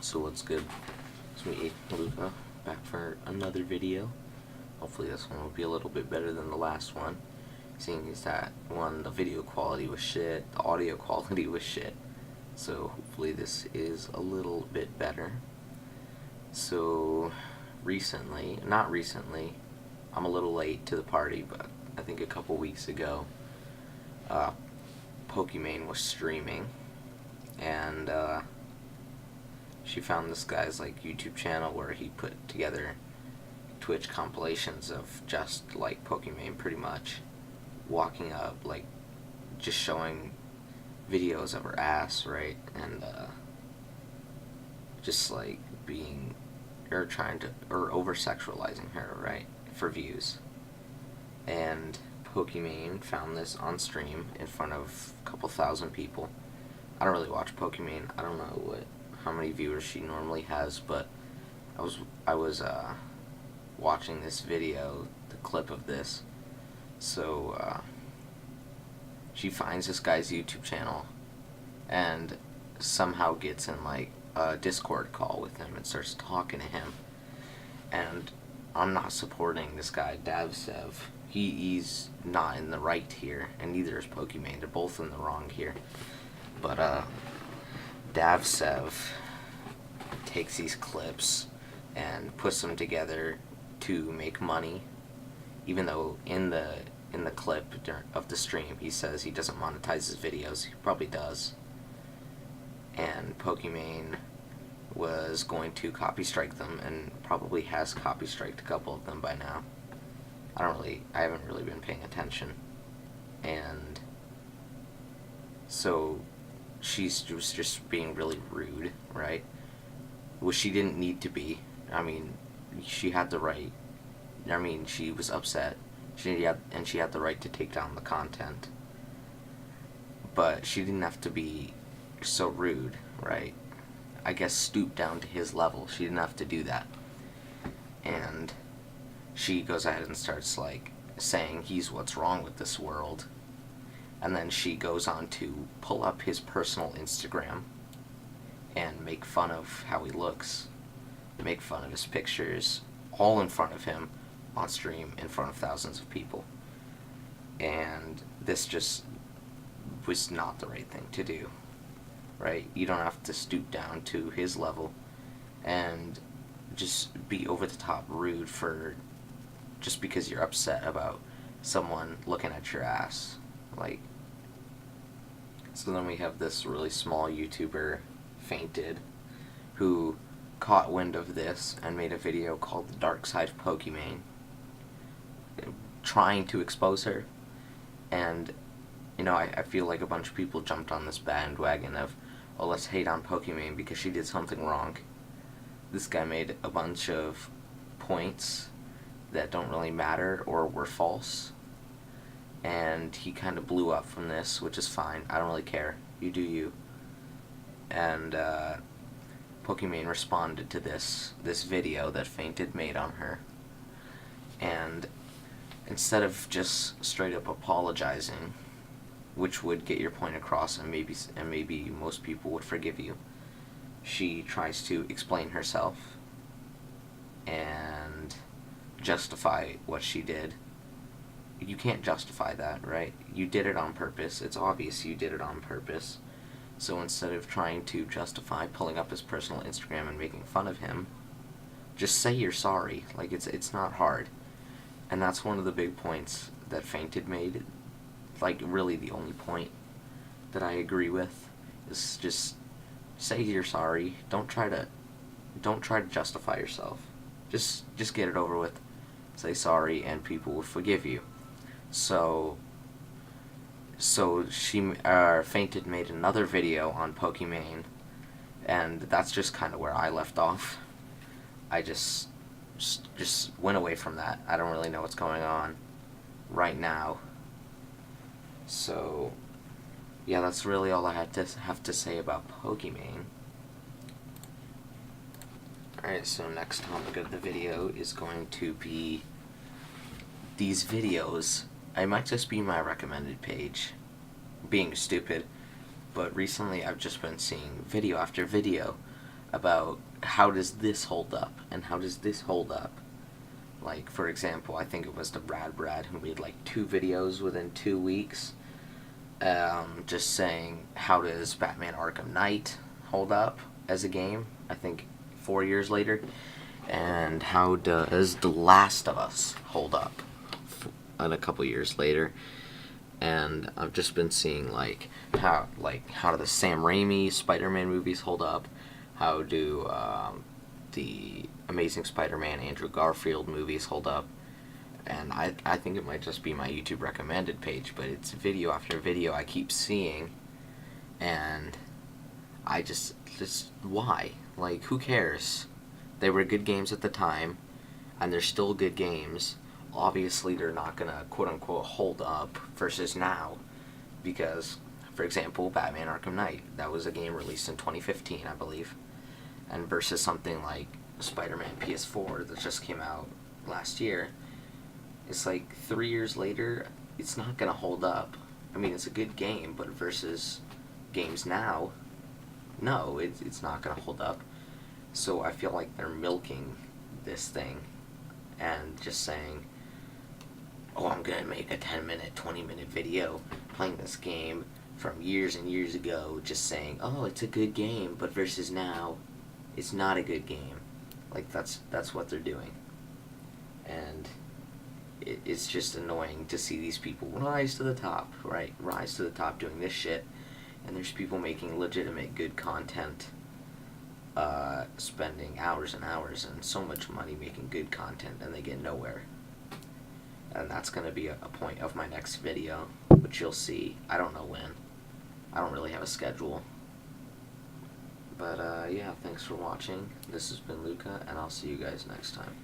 So what's good? It's me, Luca, back for another video. Hopefully this one will be a little bit better than the last one. Seeing as that one, the video quality was shit, the audio quality was shit. So hopefully this is a little bit better. So not recently, I'm a little late to the party, but I think a couple weeks ago, Pokimane was streaming, and she found this guy's YouTube channel where he put together Twitch compilations of just Pokimane pretty much walking up, just showing videos of her ass, right? And just being or over sexualizing her, right? For views. And Pokimane found this on stream in front of a couple thousand people. I don't really watch Pokimane. I don't know how many viewers she normally has, but I was watching this video, the clip of this. So she finds this guy's YouTube channel and somehow gets in a Discord call with him and starts talking to him. And I'm not supporting this guy, Davsev. He's not in the right here, and neither is Pokimane. They're both in the wrong here. But Davsev takes these clips and puts them together to make money, even though in the clip of the stream he says he doesn't monetize his videos. He probably does. And Pokimane was going to copy strike them, and probably has copy striked a couple of them by now. I haven't really been paying attention. And so she was just being really rude, right? Which she didn't need to be. I mean, she had the right. I mean, she was upset. She had the right to take down the content. But she didn't have to be so rude, right? I guess stoop down to his level. She didn't have to do that. And she goes ahead and starts saying he's what's wrong with this world. And then she goes on to pull up his personal Instagram and make fun of how he looks, make fun of his pictures, all in front of him on stream in front of thousands of people. And this just was not the right thing to do, right? You don't have to stoop down to his level and just be over the top rude just because you're upset about someone looking at your ass. So then we have this really small YouTuber, Fainted, who caught wind of this and made a video called The Dark Side of Pokimane, trying to expose her. And I feel like a bunch of people jumped on this bandwagon of, oh, let's hate on Pokimane because she did something wrong. This guy made a bunch of points that don't really matter or were false, and he kind of blew up from this, which is fine. I don't really care. You do you. And Pokimane responded to this video that Fainted made on her, and instead of just straight up apologizing, which would get your point across and maybe most people would forgive you, she tries to explain herself and justify what she did. You can't justify that, right? You did it on purpose. It's obvious you did it on purpose. So instead of trying to justify pulling up his personal Instagram and making fun of him, just say you're sorry. It's not hard. And that's one of the big points that Fainted made. Really the only point that I agree with is just say you're sorry. Don't try to justify yourself. Just get it over with. Say sorry and people will forgive you. So she Fainted made another video on Pokimane, and that's just kind of where I left off. I just went away from that. I don't really know what's going on right now. So yeah, that's really all I have to say about Pokimane. Alright, so next topic of the video is going to be these videos. It might just be my recommended page being stupid, but recently I've just been seeing video after video about how does this hold up and how does this hold up. Like, for example, I think it was the Brad who made like 2 videos within 2 weeks, just saying how does Batman Arkham Knight hold up as a game, I think 4 years later, and how does The Last of Us hold up a couple years later. And I've just been seeing how do the Sam Raimi Spider-Man movies hold up, how do the Amazing Spider-Man Andrew Garfield movies hold up. And I think it might just be my YouTube recommended page, but it's video after video I keep seeing, and I just why? Like, who cares? They were good games at the time, and they're still good games. Obviously, they're not gonna quote-unquote hold up versus now, because, for example, Batman Arkham Knight, that was a game released in 2015, I believe, and versus something like Spider-Man PS4 that just came out last year, it's like 3 years later, it's not gonna hold up. I mean, it's a good game, but versus games now, no, it's not gonna hold up. So I feel like they're milking this thing and just saying, oh, I'm gonna make a 10-minute, 20-minute video playing this game from years and years ago, just saying, oh, it's a good game, but versus now, it's not a good game. Like, that's what they're doing. And it's just annoying to see these people rise to the top, right? Rise to the top doing this shit, and there's people making legitimate good content, spending hours and hours and so much money making good content, and they get nowhere. And that's going to be a point of my next video, which you'll see. I don't know when. I don't really have a schedule. But yeah, thanks for watching. This has been Luca, and I'll see you guys next time.